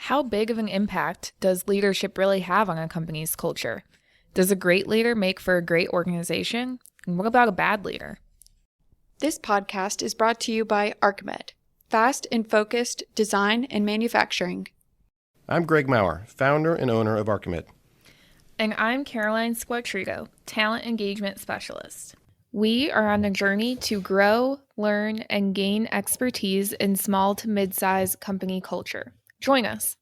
How big of an impact does leadership really have on a company's culture? Does a great leader make for a great organization? And what about a bad leader? This podcast is brought to you by Arcamed, fast and focused design and manufacturing. I'm Greg Maurer, founder and owner of Arcamed. And I'm Caroline Squatrigo, talent engagement specialist. We are on a journey to grow, learn, and gain expertise in small to mid-size company culture. Join us.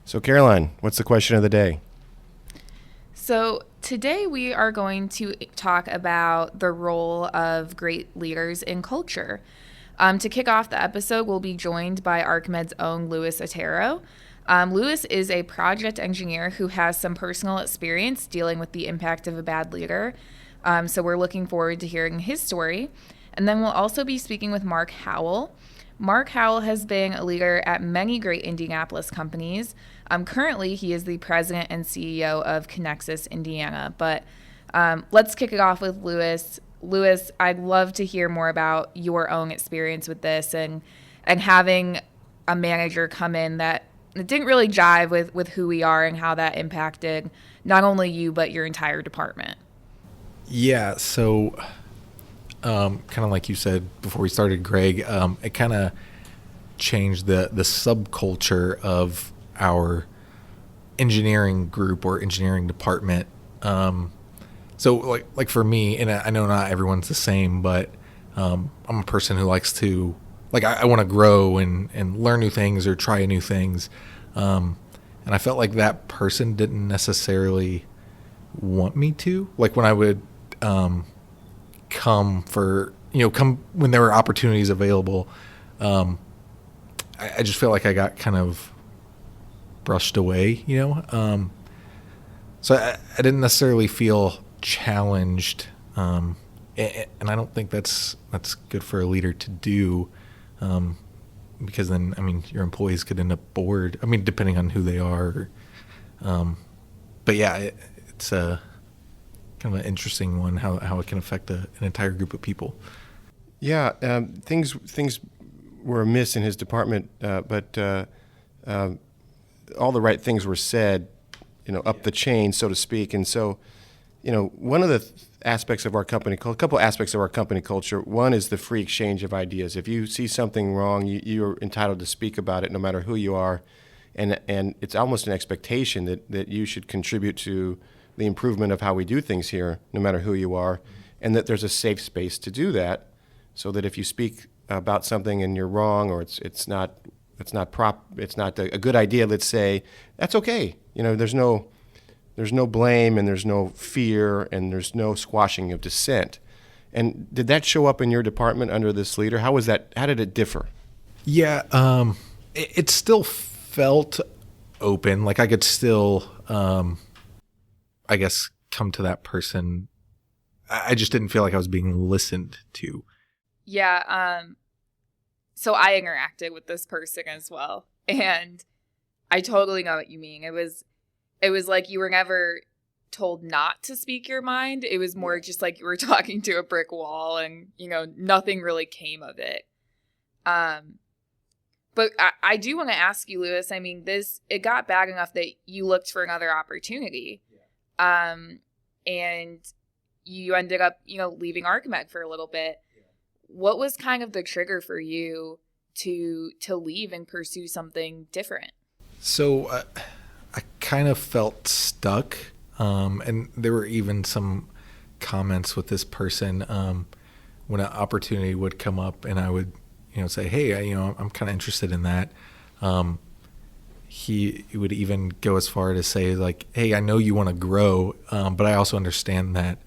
So Caroline, what's the question of the day? So today we are going to talk about the role of great leaders in culture. To kick off the episode, we'll be joined by Arcamed's own Louis Otero. Louis is a project engineer who has some personal experience dealing with the impact of a bad leader. So we're looking forward to hearing his story. And then we'll also be speaking with Mark Howell. Mark Howell has been a leader at many great Indianapolis companies. Currently, he is the president and CEO of Conexus Indiana. But let's kick it off with Louis. Louis, I'd love to hear more about your own experience with this and having a manager come in that didn't really jive with who we are and how that impacted not only you, but your entire department. Yeah, so kind of like you said before we started, Greg, it kind of changed the subculture of our engineering group or engineering department. So like for me, and I know not everyone's the same, but I'm a person who likes to, I want to grow and learn new things or try new things. And I felt like that person didn't necessarily want me to. Like when I would come when there were opportunities available, I just felt like I got kind of brushed away, so I didn't necessarily feel challenged, and I don't think that's good for a leader to do, because then your employees could end up bored. Depending on who they are, but yeah, it's a kind of an interesting one how it can affect an entire group of people. Yeah, things were amiss in his department, but all the right things were said, up the chain, so to speak. And so, one of the aspects of our company, a couple aspects of our company culture, one is the free exchange of ideas. If you see something wrong, you're entitled to speak about it no matter who you are. And it's almost an expectation that you should contribute to the improvement of how we do things here, no matter who you are, and that there's a safe space to do that, so that if you speak about something and you're wrong, or it's not a good idea, let's say, that's okay. There's no blame, and there's no fear, and there's no squashing of dissent. And did that show up in your department under this leader? How was that? How did it differ? Yeah, it still felt open. Like I could still, I guess, come to that person. I just didn't feel like I was being listened to. Yeah. So I interacted with this person as well, and I totally know what you mean. It was like you were never told not to speak your mind. It was more just like you were talking to a brick wall, and nothing really came of it. But I do want to ask you, Louis. It got bad enough that you looked for another opportunity, and you ended up leaving Arcamed for a little bit. What was kind of the trigger for you to leave and pursue something different? So I kind of felt stuck, and there were even some comments with this person when an opportunity would come up, and I would say, hey, I'm kind of interested in that. He would even go as far to say, like, hey, I know you want to grow, but I also understand that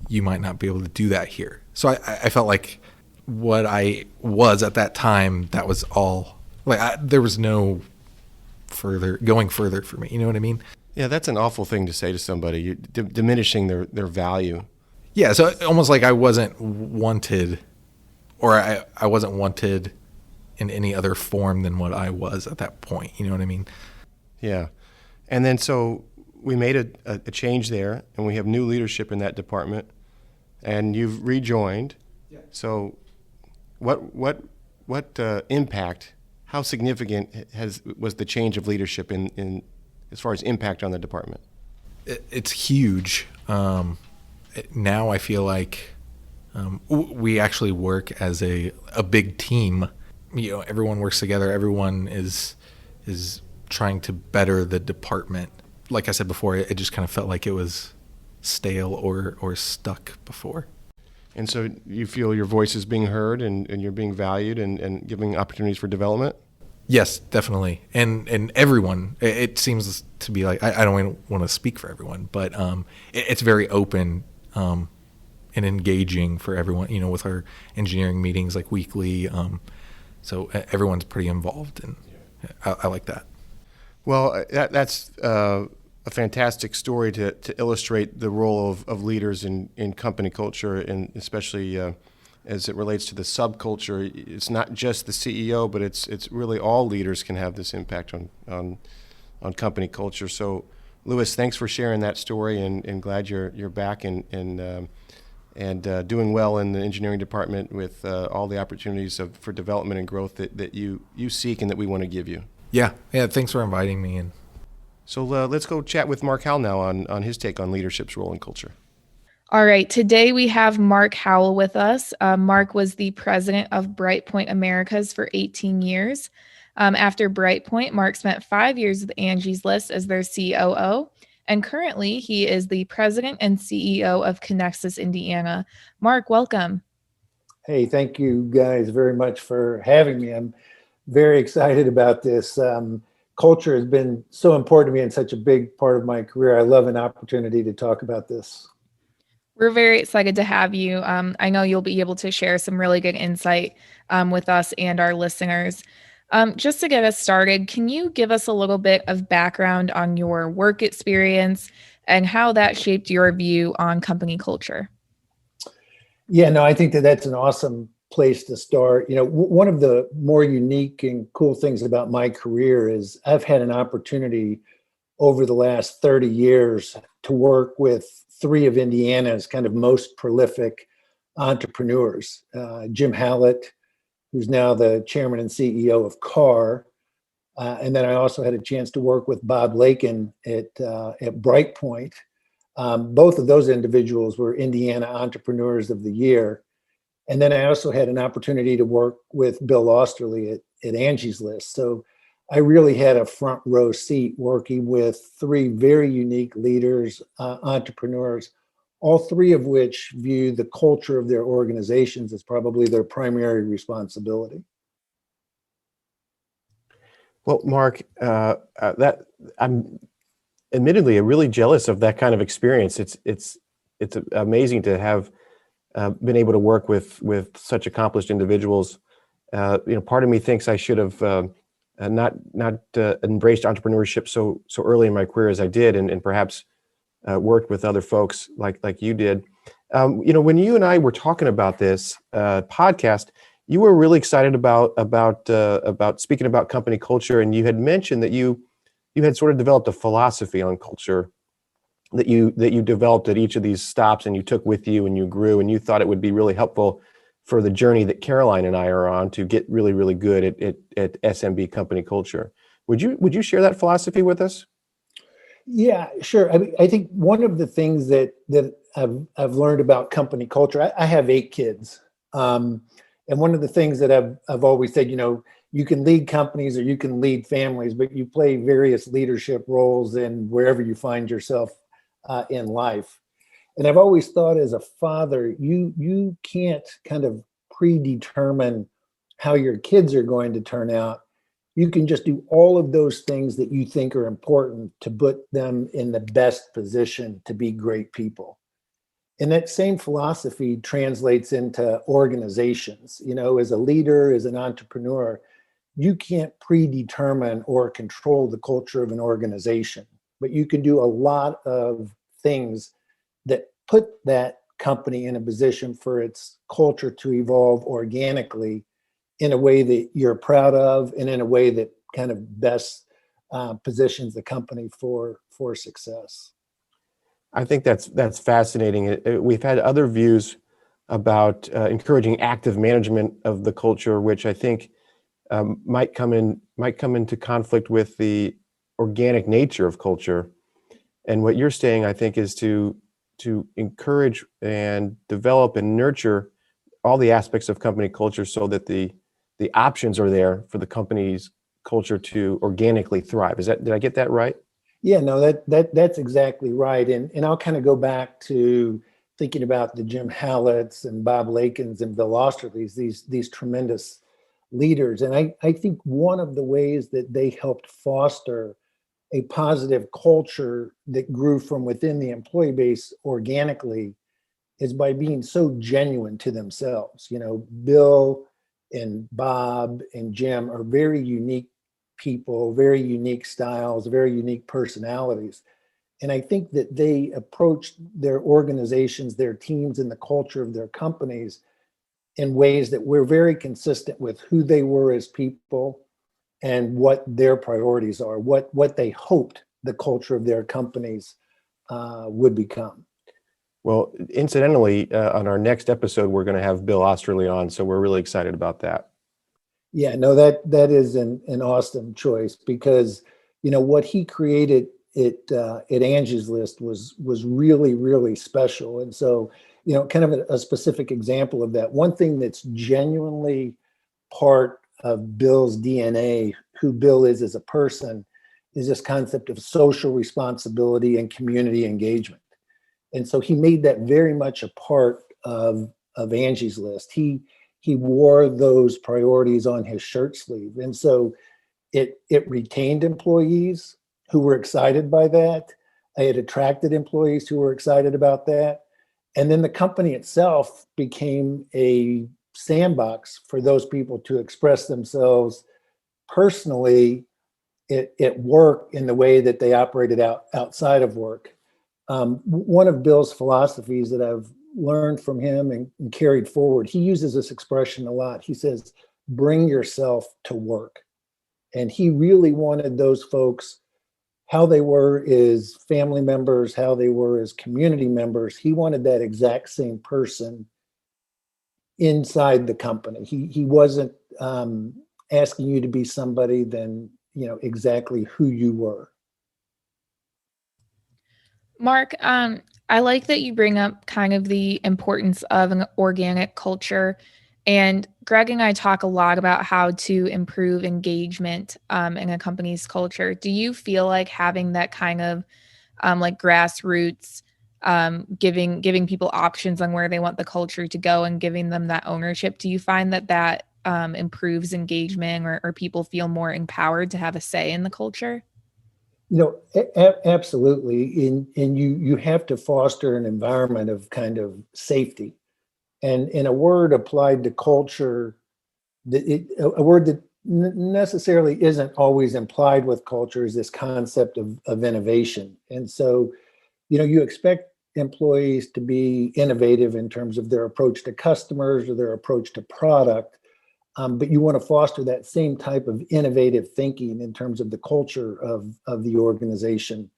you might not be able to do that here. So I felt like what I was at that time, that was all Like there was no going further for me. You know what I mean? Yeah, that's an awful thing to say to somebody, diminishing their value. Yeah, so almost like I wasn't wanted, or I wasn't wanted in any other form than what I was at that point. You know what I mean? Yeah. And then so we made a change there, and we have new leadership in that department, and you've rejoined. Yeah. So what impact, how significant was the change of leadership in as far as impact on the department? It's huge. Now I feel like we actually work as a big team. You know, everyone works together. Everyone is trying to better the department. Like I said before, it just kind of felt like it was stale or stuck before. And so you feel your voice is being heard and you're being valued and giving opportunities for development? Yes, definitely. And everyone, it seems to be like, I don't even want to speak for everyone, but it's very open and engaging for everyone, you know, with our engineering meetings like weekly. So everyone's pretty involved, and I like that. Well, that's a fantastic story to illustrate the role of leaders in company culture, and especially as it relates to the subculture. It's not just the CEO, but it's really all leaders can have this impact on company culture. So, Louis, thanks for sharing that story, and glad you're back and doing well in the engineering department with all the opportunities for development and growth that you seek and that we want to give you. Yeah. Thanks for inviting me in. So let's go chat with Mark Howell now on his take on leadership's role in culture. All right, today we have Mark Howell with us. Mark was the president of Brightpoint Americas for 18 years. After Brightpoint, Mark spent 5 years with Angie's List as their COO, and currently he is the president and CEO of Conexus Indiana. Mark, welcome. Hey, thank you guys very much for having me. I'm very excited about this. Culture has been so important to me and such a big part of my career. I love an opportunity to talk about this. We're very excited to have you. I know you'll be able to share some really good insight with us and our listeners. Just to get us started, can you give us a little bit of background on your work experience and how that shaped your view on company culture? Yeah, no, I think that's an awesome place to start. You know, one of the more unique and cool things about my career is I've had an opportunity over the last 30 years to work with three of Indiana's kind of most prolific entrepreneurs. Jim Hallett, who's now the chairman and CEO of CAR. And then I also had a chance to work with Bob Lakin at Brightpoint. Both of those individuals were Indiana Entrepreneurs of the Year. And then I also had an opportunity to work with Bill Osterly at Angie's List. So I really had a front row seat working with three very unique leaders, entrepreneurs, all three of which view the culture of their organizations as probably their primary responsibility. Well, Mark, that I'm admittedly really jealous of that kind of experience. It's amazing to have been able to work with such accomplished individuals. Part of me thinks I should have not embraced entrepreneurship so early in my career as I did, and perhaps worked with other folks like you did. When you and I were talking about this podcast, you were really excited about speaking about company culture, and you had mentioned that you had sort of developed a philosophy on culture that you developed at each of these stops, and you took with you, and you grew, and you thought it would be really helpful for the journey that Caroline and I are on to get really, really good at SMB company culture. Would you share that philosophy with us? Yeah, sure. I think one of the things that I've learned about company culture, I have 8 kids. And one of the things that I've always said, you can lead companies or you can lead families, but you play various leadership roles in wherever you find yourself in life. And I've always thought as a father, you can't kind of predetermine how your kids are going to turn out. You can just do all of those things that you think are important to put them in the best position to be great people. And that same philosophy translates into organizations. As a leader, as an entrepreneur, you can't predetermine or control the culture of an organization, but you can do a lot of things that put that company in a position for its culture to evolve organically in a way that you're proud of and in a way that kind of best positions the company for success. I think that's fascinating. We've had other views about encouraging active management of the culture, which I think might come into conflict with the organic nature of culture. And what you're saying, I think, is to encourage and develop and nurture all the aspects of company culture so that the options are there for the company's culture to organically thrive. Did I get that right? Yeah, no, that's exactly right. And I'll kind of go back to thinking about the Jim Halletts and Bob Lakins and Bill Osterleys, these tremendous leaders. And I think one of the ways that they helped foster a positive culture that grew from within the employee base organically is by being so genuine to themselves. You know, Bill and Bob and Jim are very unique people, very unique styles, very unique personalities. And I think that they approached their organizations, their teams, and the culture of their companies in ways that were very consistent with who they were as people and what their priorities are, what they hoped the culture of their companies would become. Well, incidentally, on our next episode, we're going to have Bill Osterley on, so we're really excited about that. Yeah, no, that is an awesome choice because, you know, what he created at Angie's List was really, really special. And so, you know, kind of a specific example of that. One thing that's genuinely part of Bill's DNA, who Bill is as a person, is this concept of social responsibility and community engagement. And so he made that very much a part of Angie's List. He wore those priorities on his shirt sleeve. And so it retained employees who were excited by that. It attracted employees who were excited about that. And then the company itself became a sandbox for those people to express themselves personally at work in the way that they operated outside of work. One of Bill's philosophies that I've learned from him and carried forward, he uses this expression a lot. He says, bring yourself to work. And he really wanted those folks, how they were as family members, how they were as community members. He wanted that exact same person inside the company. He wasn't asking you to be somebody than, you know, exactly who you were. Mark, I like that you bring up kind of the importance of an organic culture. And Greg and I talk a lot about how to improve engagement in a company's culture. Do you feel like having that kind of like grassroots, giving people options on where they want the culture to go and giving them that ownership, do you find that improves engagement or people feel more empowered to have a say in the culture? You know, absolutely. And you have to foster an environment of kind of safety. And in a word applied to culture, a word that necessarily isn't always implied with culture is this concept of innovation. And so, you know, you expect employees to be innovative in terms of their approach to customers or their approach to product. But you want to foster that same type of innovative thinking in terms of the culture of the organization.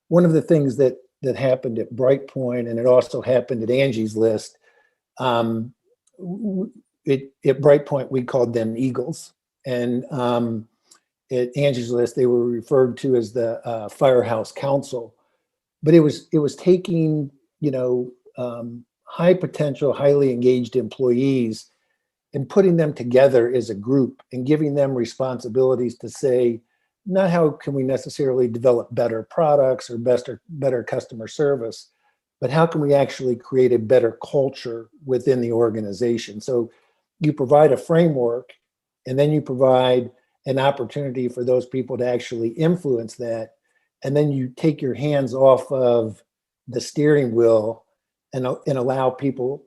One of the things that happened at Brightpoint, and it also happened at Angie's List, at Brightpoint we called them Eagles, and at Angie's List they were referred to as the Firehouse Council. But it was taking, you know, high potential, highly engaged employees and putting them together as a group and giving them responsibilities to say, not how can we necessarily develop better products or better customer service, but how can we actually create a better culture within the organization? So you provide a framework and then you provide an opportunity for those people to actually influence that. And then you take your hands off of the steering wheel and allow people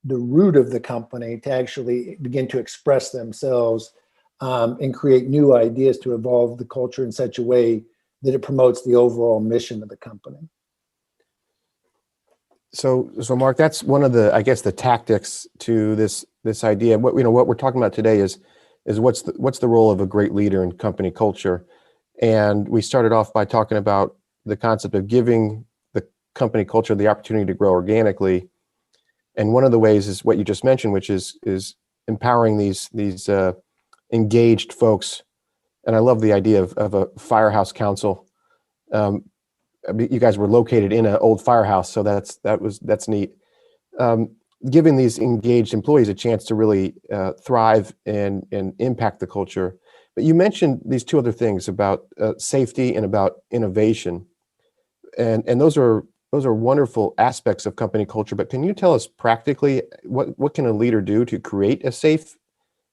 the root of the company to actually begin to express themselves and create new ideas to evolve the culture in such a way that it promotes the overall mission of the company. So Mark, that's one of the, I guess, the tactics to this idea. What we're talking about today is what's the role of a great leader in company culture. And we started off by talking about the concept of giving the company culture the opportunity to grow organically. And one of the ways is what you just mentioned, which is empowering these engaged folks. And I love the idea of a firehouse council. You guys were located in an old firehouse, so that's neat. Giving these engaged employees a chance to really thrive and impact the culture. But you mentioned these two other things about safety and about innovation, and those are wonderful aspects of company culture. But can you tell us practically what can a leader do to create a safe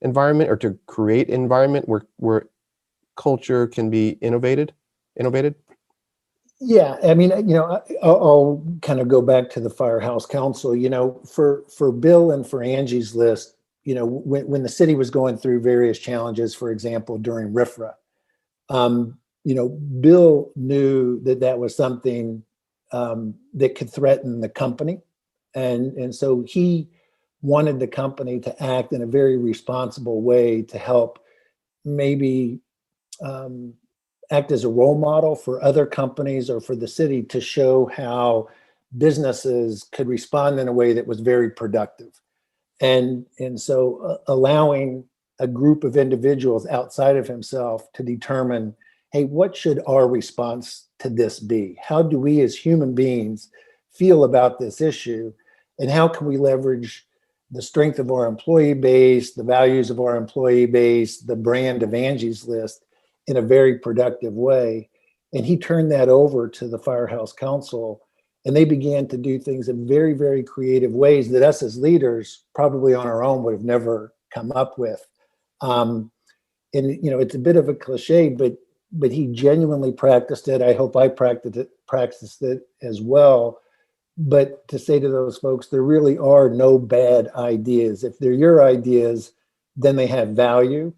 environment, or to create an environment where culture can be innovated? Yeah, I mean, I'll kind of go back to the Firehouse Council. For Bill and for Angie's list, when the city was going through various challenges, for example, during RIFRA, Bill knew that was something that could threaten the company, and so he wanted the company to act in a very responsible way to help maybe act as a role model for other companies or for the city to show how businesses could respond in a way that was very productive. And so allowing a group of individuals outside of himself to determine, hey, what should our response to this be? How do we as human beings feel about this issue? And how can we leverage the strength of our employee base, the values of our employee base, the brand of Angie's List in a very productive way? And he turned that over to the Firehouse Council, and they began to do things in very, very creative ways that us as leaders probably on our own would have never come up with. And it's a bit of a cliche, but he genuinely practiced it. I hope I practiced it as well. But to say to those folks, there really are no bad ideas. If they're your ideas, then they have value.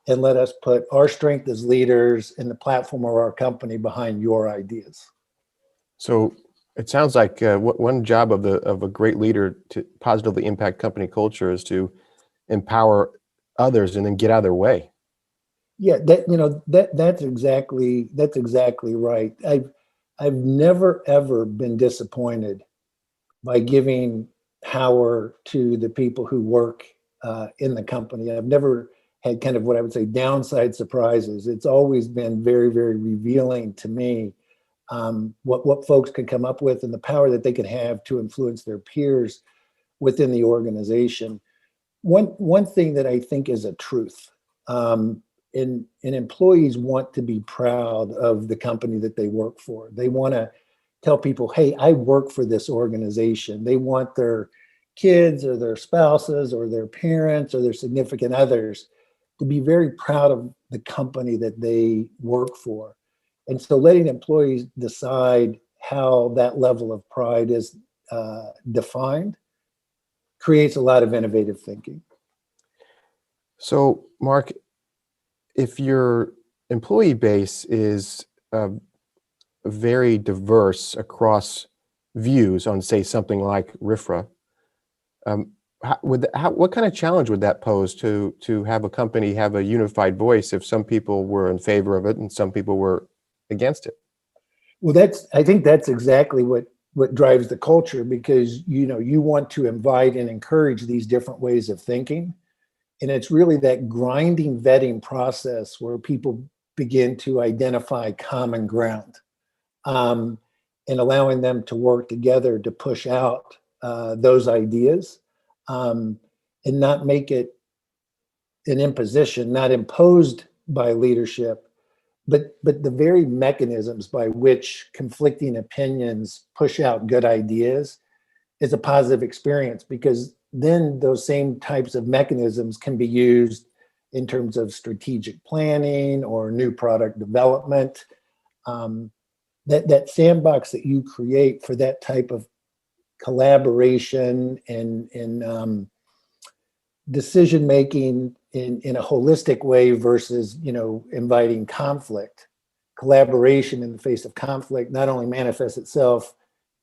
And let us put our strength as leaders and the platform of our company behind your ideas. So it sounds like one job of a great leader to positively impact company culture is to empower others and then get out of their way. Yeah, that's exactly right. I've never ever been disappointed by giving power to the people who work in the company. I've never had kind of what I would say downside surprises. It's always been very, very revealing to me what folks can come up with and the power that they can have to influence their peers within the organization. One thing that I think is a truth, and employees want to be proud of the company that they work for. They want to tell people, hey, I work for this organization. They want their kids or their spouses or their parents or their significant others to be very proud of the company that they work for. And so letting employees decide how that level of pride is defined creates a lot of innovative thinking. So, Mark, if your employee base is very diverse across views on, say, something like RIFRA, what kind of challenge would that pose to have a company have a unified voice if some people were in favor of it and some people were against it? Well, I think that's exactly what drives the culture, because you want to invite and encourage these different ways of thinking, and it's really that grinding vetting process where people begin to identify common ground, and allowing them to work together to push out those ideas, and not make it an imposition, not imposed by leadership, but the very mechanisms by which conflicting opinions push out good ideas is a positive experience, because then those same types of mechanisms can be used in terms of strategic planning or new product development. That sandbox that you create for that type of collaboration and decision making in a holistic way versus, inviting conflict. Collaboration in the face of conflict not only manifests itself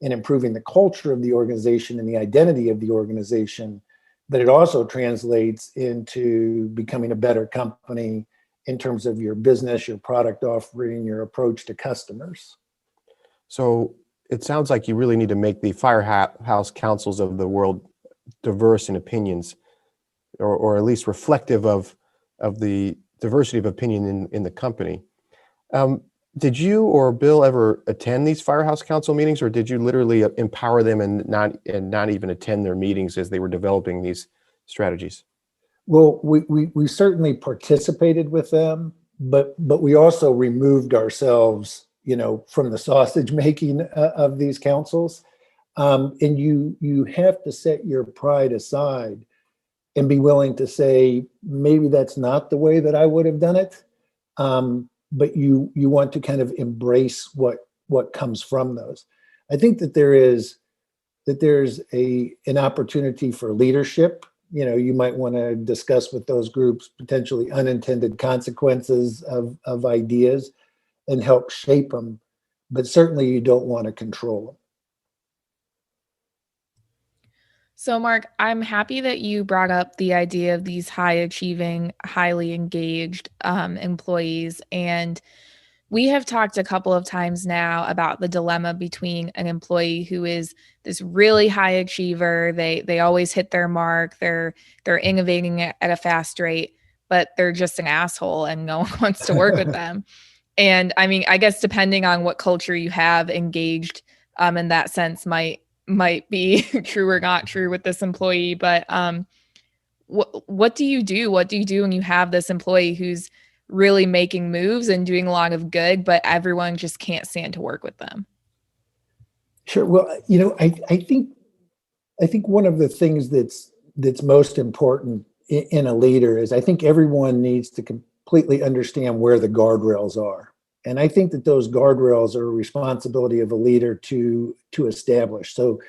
in improving the culture of the organization and the identity of the organization, but it also translates into becoming a better company in terms of your business, your product offering, your approach to customers. So it sounds like you really need to make the firehouse councils of the world diverse in opinions, or at least reflective of the diversity of opinion in the company. Did you or Bill ever attend these firehouse council meetings, or did you literally empower them and not even attend their meetings as they were developing these strategies? Well, we certainly participated with them, but we also removed ourselves, from the sausage making of these councils. And you have to set your pride aside and be willing to say, maybe that's not the way that I would have done it. But you want to kind of embrace what comes from those. I think that there's an opportunity for leadership. You might want to discuss with those groups potentially unintended consequences of ideas and help shape them, but certainly you don't want to control them. So, Mark, I'm happy that you brought up the idea of these high achieving, highly engaged employees. And we have talked a couple of times now about the dilemma between an employee who is this really high achiever. They always hit their mark. They're innovating at a fast rate, but they're just an asshole and no one wants to work with them. And I mean, I guess depending on what culture you have, engaged in that sense might be true or not true with this employee. But what do you do? What do you do when you have this employee who's really making moves and doing a lot of good, but everyone just can't stand to work with them? Sure. Well, I think one of the things that's most important in a leader is I think everyone needs to completely understand where the guardrails are. And I think that those guardrails are a responsibility of a leader to establish so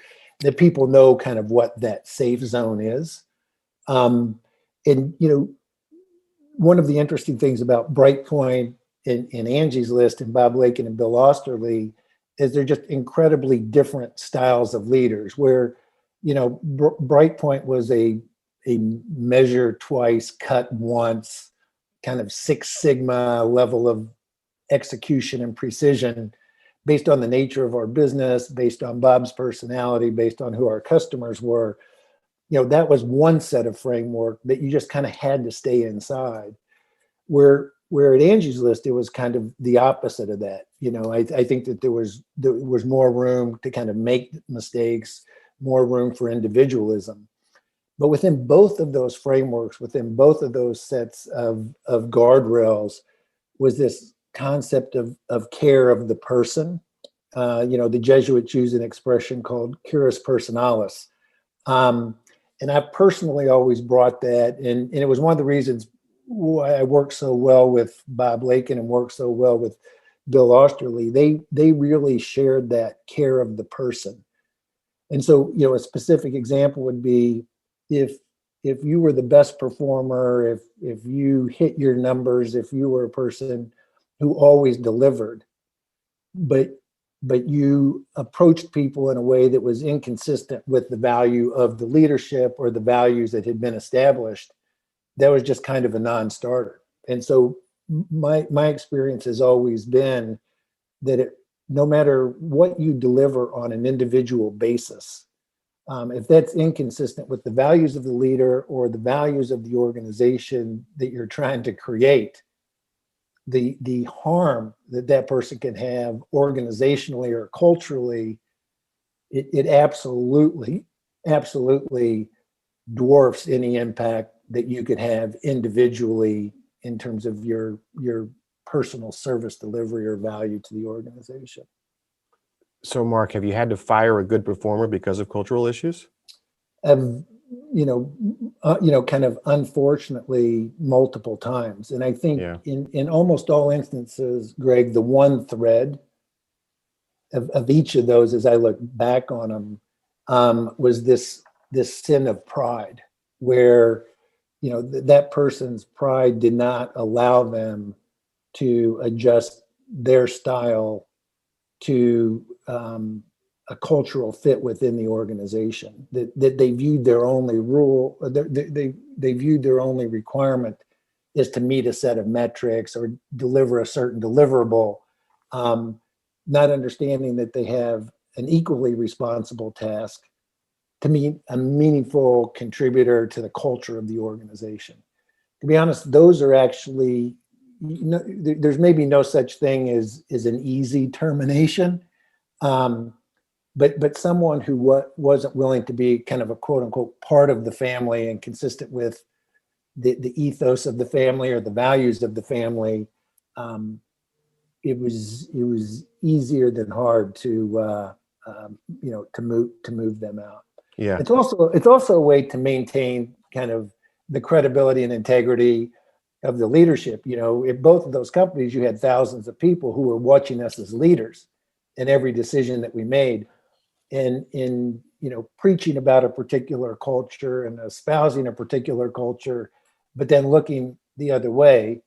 that people know kind of what that safe zone is. And one of the interesting things about Brightpoint and Angie's List and Bob Lakin and Bill Osterly is they're just incredibly different styles of leaders where, Brightpoint was a measure twice, cut once, kind of Six Sigma level of execution and precision based on the nature of our business, based on Bob's personality, based on who our customers were. That was one set of framework that you just kind of had to stay inside. Where at Angie's List, it was kind of the opposite of that. I think that there was more room to kind of make mistakes, more room for individualism. But within both of those frameworks, within both of those sets of guardrails, was this concept of care of the person. The Jesuits use an expression called curis personalis. And I personally always brought that, and it was one of the reasons why I worked so well with Bob Lakin and worked so well with Bill Osterly. They really shared that care of the person. And so, a specific example would be if you were the best performer, if you hit your numbers, if you were a person who always delivered, but you approached people in a way that was inconsistent with the value of the leadership or the values that had been established, that was just kind of a non-starter. And so my experience has always been that no matter what you deliver on an individual basis, if that's inconsistent with the values of the leader or the values of the organization that you're trying to create, the harm that person can have organizationally or culturally, it absolutely dwarfs any impact that you could have individually in terms of your personal service delivery or value to the organization. So, Mark, have you had to fire a good performer because of cultural issues? Kind of unfortunately multiple times. And I think in almost all instances, Greg, the one thread of each of those, as I look back on them, was this sin of pride, where that person's pride did not allow them to adjust their style to a cultural fit within the organization. That they viewed their only rule, they viewed their only requirement is to meet a set of metrics or deliver a certain deliverable, not understanding that they have an equally responsible task to be a meaningful contributor to the culture of the organization. To be honest, those are actually, there's maybe no such thing as an easy termination. But someone who wasn't willing to be kind of a quote unquote part of the family and consistent with the ethos of the family or the values of the family, it was easier than hard to move them out. Yeah. It's also a way to maintain kind of the credibility and integrity of the leadership. In both of those companies, you had thousands of people who were watching us as leaders in every decision that we made. And in preaching about a particular culture and espousing a particular culture, but then looking the other way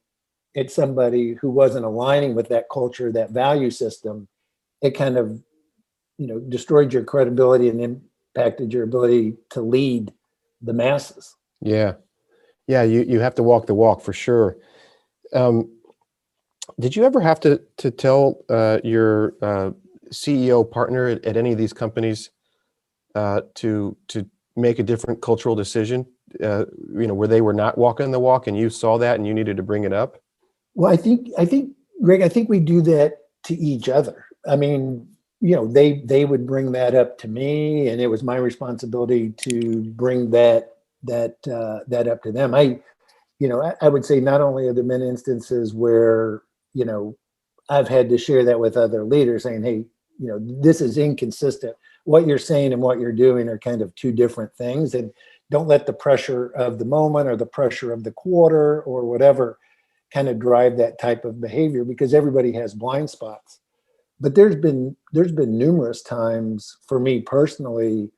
at somebody who wasn't aligning with that culture, that value system, it kind of destroyed your credibility and impacted your ability to lead the masses. Yeah. You have to walk the walk for sure. Did you ever have to tell your CEO partner at any of these companies to make a different cultural decision? Where they were not walking the walk, and you saw that, and you needed to bring it up? Well, I think, Greg, I think we do that to each other. I mean, they would bring that up to me, and it was my responsibility to bring that up to them. I would say not only are there been instances where I've had to share that with other leaders, saying, hey, this is inconsistent. What you're saying and what you're doing are kind of two different things, and don't let the pressure of the moment or the pressure of the quarter or whatever kind of drive that type of behavior, because everybody has blind spots. But there's been numerous times for me personally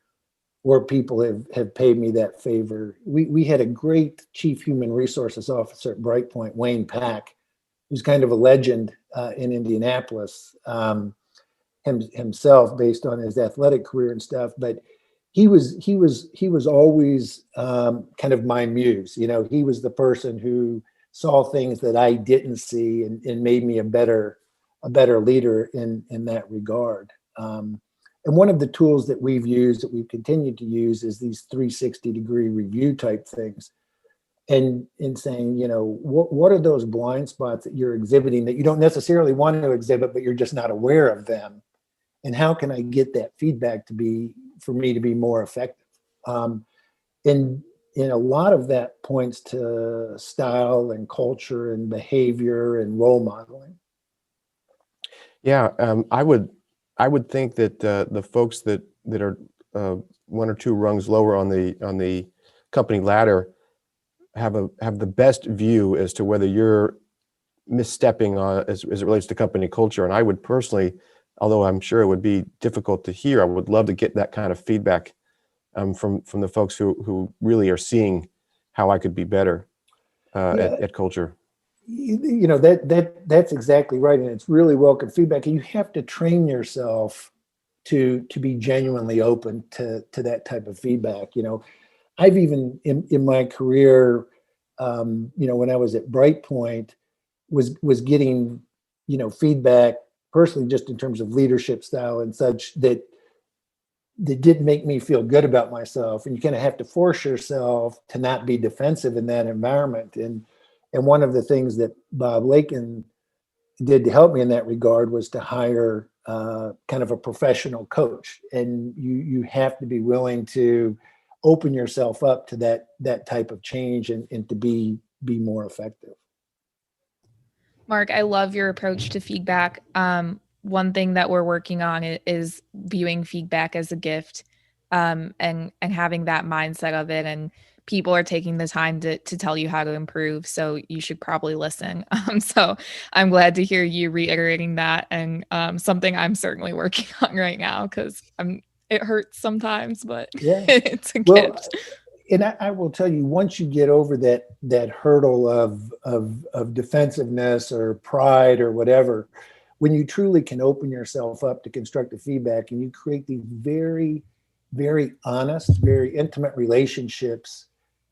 where people have paid me that favor. We had a great chief human resources officer at Brightpoint, Wayne Pack, who's kind of a legend in Indianapolis himself, based on his athletic career and stuff. But he was always kind of my muse. He was the person who saw things that I didn't see and made me a better leader in that regard. And one of the tools that we've used, that we've continued to use, is these 360-degree review type things. And in saying, what are those blind spots that you're exhibiting that you don't necessarily want to exhibit, but you're just not aware of them? And how can I get that feedback for me to be more effective? And a lot of that points to style and culture and behavior and role modeling. Yeah, I would think that the folks that are one or two rungs lower on the company ladder have the best view as to whether you're misstepping as it relates to company culture. And I would personally, although I'm sure it would be difficult to hear, I would love to get that kind of feedback from the folks who really are seeing how I could be better at culture. That's exactly right, and it's really welcome feedback. And you have to train yourself to be genuinely open to that type of feedback. I've even in my career, when I was at Brightpoint, was getting feedback personally, just in terms of leadership style and such, that didn't make me feel good about myself. And you kind of have to force yourself to not be defensive in that environment. And one of the things that Bob Lakin did to help me in that regard was to hire kind of a professional coach. And you have to be willing to open yourself up to that type of change and to be more effective. Mark, I love your approach to feedback. One thing that we're working on is viewing feedback as a gift, and having that mindset of it. And people are taking the time to tell you how to improve. So you should probably listen. So I'm glad to hear you reiterating that, and something I'm certainly working on right now, because it hurts sometimes, but Yeah. it's a Well, gift. And I will tell you, once you get over that hurdle of defensiveness or pride or whatever, when you truly can open yourself up to constructive feedback and you create these very, very honest, very intimate relationships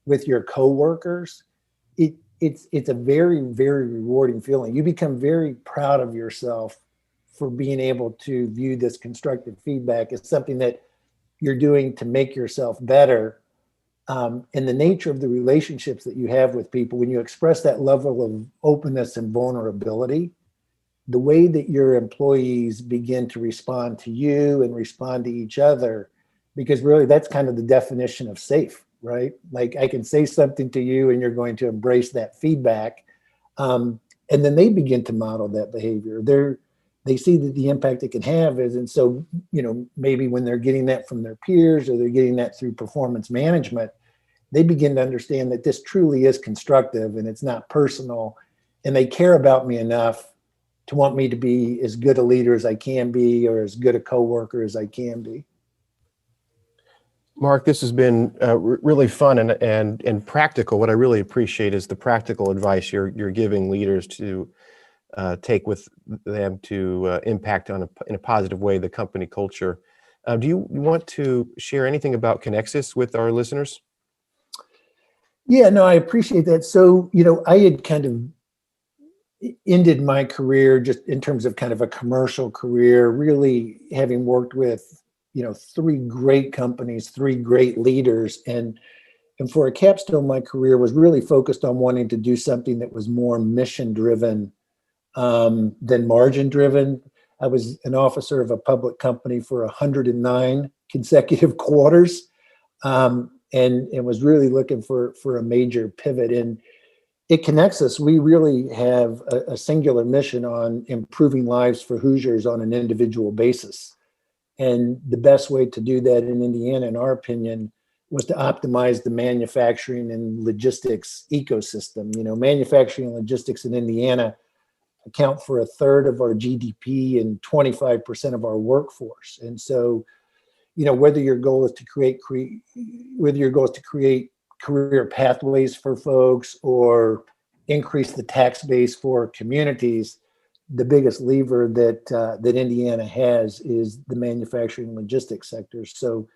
with your coworkers, it's a very, very rewarding feeling. You become very proud of yourself for being able to view this constructive feedback as something that you're doing to make yourself better. And the nature of the relationships that you have with people, when you express that level of openness and vulnerability, the way that your employees begin to respond to you and respond to each other, because really that's kind of the definition of safe, right? Like I can say something to you and you're going to embrace that feedback. And then they begin to model that behavior. They see that the impact it can have is, and so, maybe when they're getting that from their peers or they're getting that through performance management, they begin to understand that this truly is constructive and it's not personal. And they care about me enough to want me to be as good a leader as I can be or as good a coworker as I can be. Mark, this has been really fun and practical. What I really appreciate is the practical advice you're giving leaders to take with them to impact in a positive way the company culture. Do you want to share anything about Conexus with our listeners? Yeah, no, I appreciate that. So, I had kind of ended my career just in terms of kind of a commercial career, really having worked with, three great companies, three great leaders. And for a capstone, my career was really focused on wanting to do something that was more mission driven than margin driven. I was an officer of a public company for 109 consecutive quarters, and was really looking for a major pivot. And it connects us. We really have a singular mission on improving lives for Hoosiers on an individual basis. And the best way to do that in Indiana, in our opinion, was to optimize the manufacturing and logistics ecosystem. Manufacturing and logistics in Indiana account for a third of our GDP and 25% of our workforce. And so, whether your goal is to create career pathways for folks or increase the tax base for communities, the biggest lever that Indiana has is the manufacturing and logistics sector. So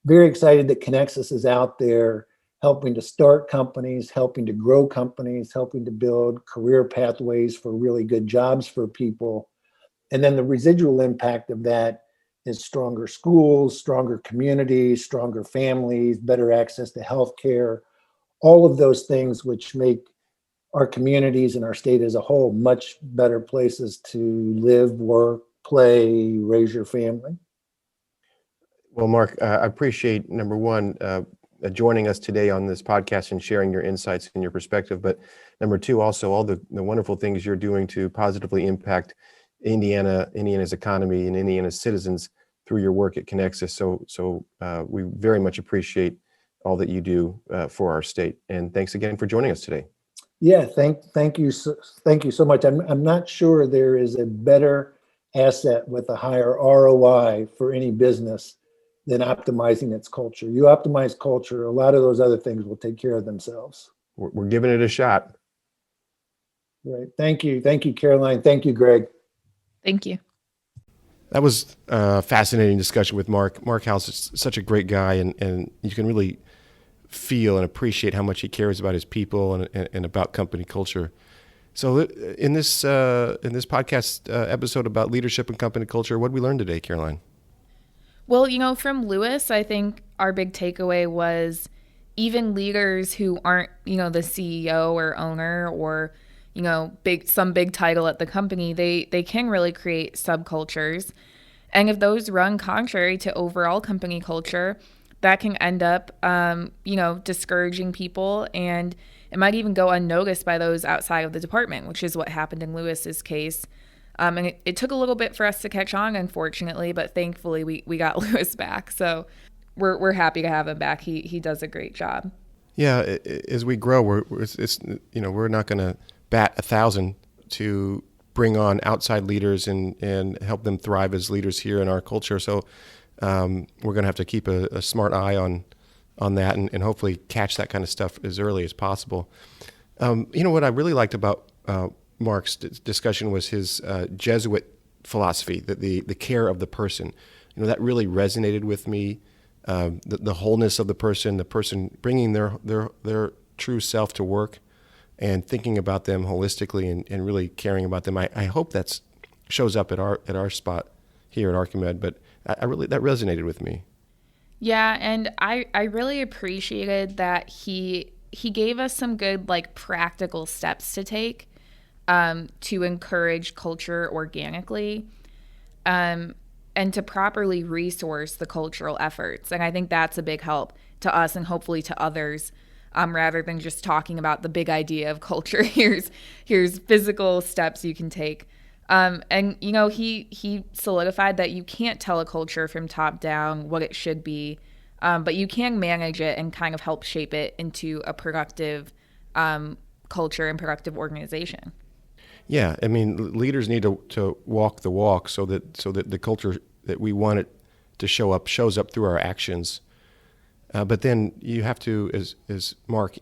very excited that Conexus is out there helping to start companies, helping to grow companies, helping to build career pathways for really good jobs for people. And then the residual impact of that is stronger schools, stronger communities, stronger families, better access to healthcare, all of those things which make our communities and our state as a whole much better places to live, work, play, raise your family. Well, Mark, I appreciate, number one, joining us today on this podcast and sharing your insights and your perspective. But number two, also all the wonderful things you're doing to positively impact Indiana's economy and Indiana's citizens through your work at Conexus. So we very much appreciate all that you do for our state. And thanks again for joining us today. Yeah, thank you so much. I'm not sure there is a better asset with a higher ROI for any business than optimizing its culture. You optimize culture, a lot of those other things will take care of themselves. We're giving it a shot. Right. Thank you, Caroline. Thank you, Greg. Thank you. That was a fascinating discussion with Mark. Mark Howell is such a great guy, and you can really feel and appreciate how much he cares about his people and about company culture. So in this podcast episode about leadership and company culture, what did we learn today, Caroline? Well, from Lewis, I think our big takeaway was even leaders who aren't, the CEO or owner or, some big title at the company, they can really create subcultures. And if those run contrary to overall company culture, that can end up, discouraging people, and it might even go unnoticed by those outside of the department, which is what happened in Lewis's case. And it took a little bit for us to catch on, unfortunately, but thankfully we got Lewis back. So we're happy to have him back. He does a great job. Yeah, as we grow, we're not going to bat 1,000 to bring on outside leaders and help them thrive as leaders here in our culture. So we're going to have to keep a smart eye on on that and hopefully catch that kind of stuff as early as possible. What I really liked about Mark's discussion was his Jesuit philosophy, that the care of the person. That really resonated with me. The wholeness of the person bringing their true self to work and thinking about them holistically and really caring about them. I hope that shows up at our spot here at Arcamed, but that resonated with me. Yeah, and I really appreciated that he gave us some good practical steps to take to encourage culture organically, and to properly resource the cultural efforts. And I think that's a big help to us and hopefully to others, rather than just talking about the big idea of culture. Here's physical steps you can take. And he solidified that you can't tell a culture from top down what it should be, but you can manage it and kind of help shape it into a productive culture and productive organization. Yeah, I mean, leaders need to walk the walk so that the culture that we want it to shows up through our actions. But then you have to, as Mark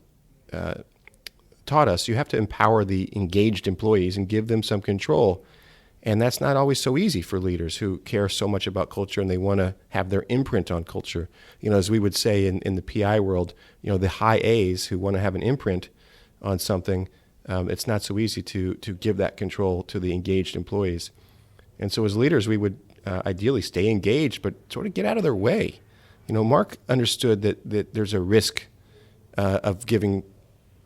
taught us, you have to empower the engaged employees and give them some control. And that's not always so easy for leaders who care so much about culture and they want to have their imprint on culture. As we would say in the PI world, the high A's who want to have an imprint on something, it's not so easy to give that control to the engaged employees. And so as leaders, we would ideally stay engaged, but sort of get out of their way. Mark understood that there's a risk of giving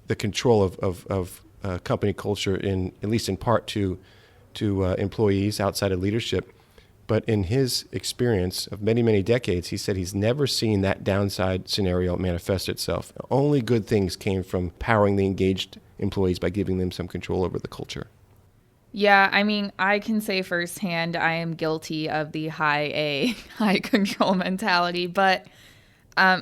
the control of company culture, at least in part, to employees outside of leadership. But in his experience of many, many decades, he said he's never seen that downside scenario manifest itself. Only good things came from powering the engaged employees by giving them some control over the culture. Yeah, I mean, I can say firsthand I am guilty of the high A, high control mentality, but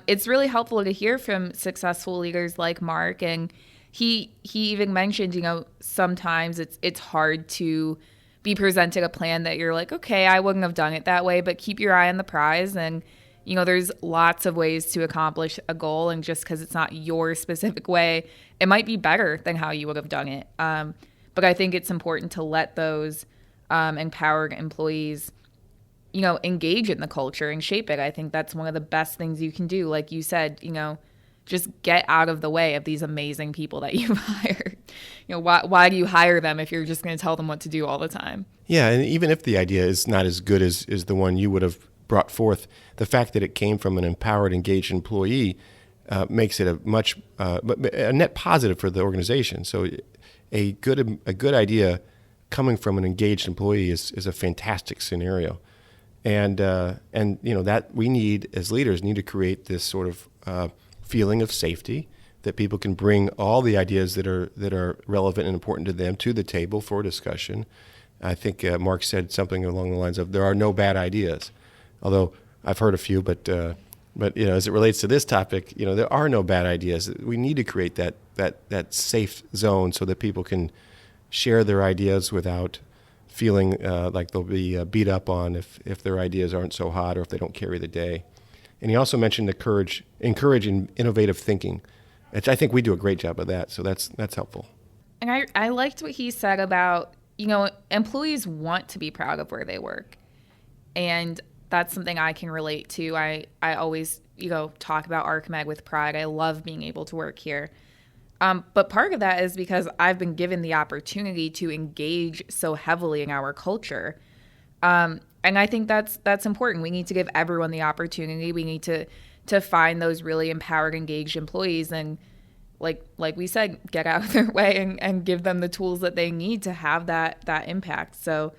it's really helpful to hear from successful leaders like Mark. And he even mentioned, sometimes it's hard to be presented a plan that you're like, okay, I wouldn't have done it that way, but keep your eye on the prize. And, there's lots of ways to accomplish a goal. And just because it's not your specific way, it might be better than how you would have done it. But I think it's important to let those empowered employees, engage in the culture and shape it. I think that's one of the best things you can do. Like you said, just get out of the way of these amazing people that you've hired. Why do you hire them if you're just going to tell them what to do all the time? Yeah, and even if the idea is not as good as the one you would have brought forth, the fact that it came from an empowered, engaged employee makes it a net positive for the organization. So a good idea coming from an engaged employee is a fantastic scenario. And that we need, as leaders, to create this sort of feeling of safety, that people can bring all the ideas that are relevant and important to them to the table for discussion. I think Mark said something along the lines of, there are no bad ideas, although I've heard a few, but as it relates to this topic, there are no bad ideas. We need to create that safe zone so that people can share their ideas without feeling like they'll be beat up on if their ideas aren't so hot or if they don't carry the day. And he also mentioned encourage innovative thinking, which I think we do a great job of that. So that's helpful. And I liked what he said about, employees want to be proud of where they work. And that's something I can relate to. I always, talk about Arcamed with pride. I love being able to work here. But part of that is because I've been given the opportunity to engage so heavily in our culture. And I think that's important. We need to give everyone the opportunity. We need to find those really empowered, engaged employees and, like we said, get out of their way and give them the tools that they need to have that impact. So,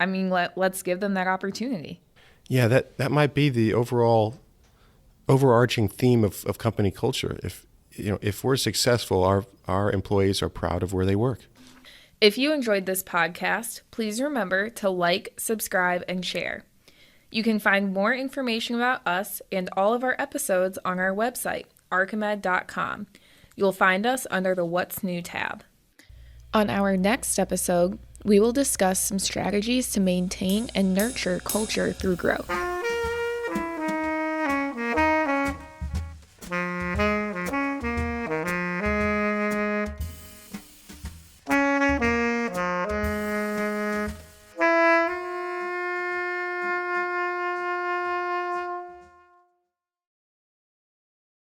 I mean, let's give them that opportunity. Yeah, that might be the overarching theme of company culture. If we're successful, our employees are proud of where they work. If you enjoyed this podcast, please remember to like, subscribe, and share. You can find more information about us and all of our episodes on our website, arcamed.com. You'll find us under the What's New tab. On our next episode, we will discuss some strategies to maintain and nurture culture through growth.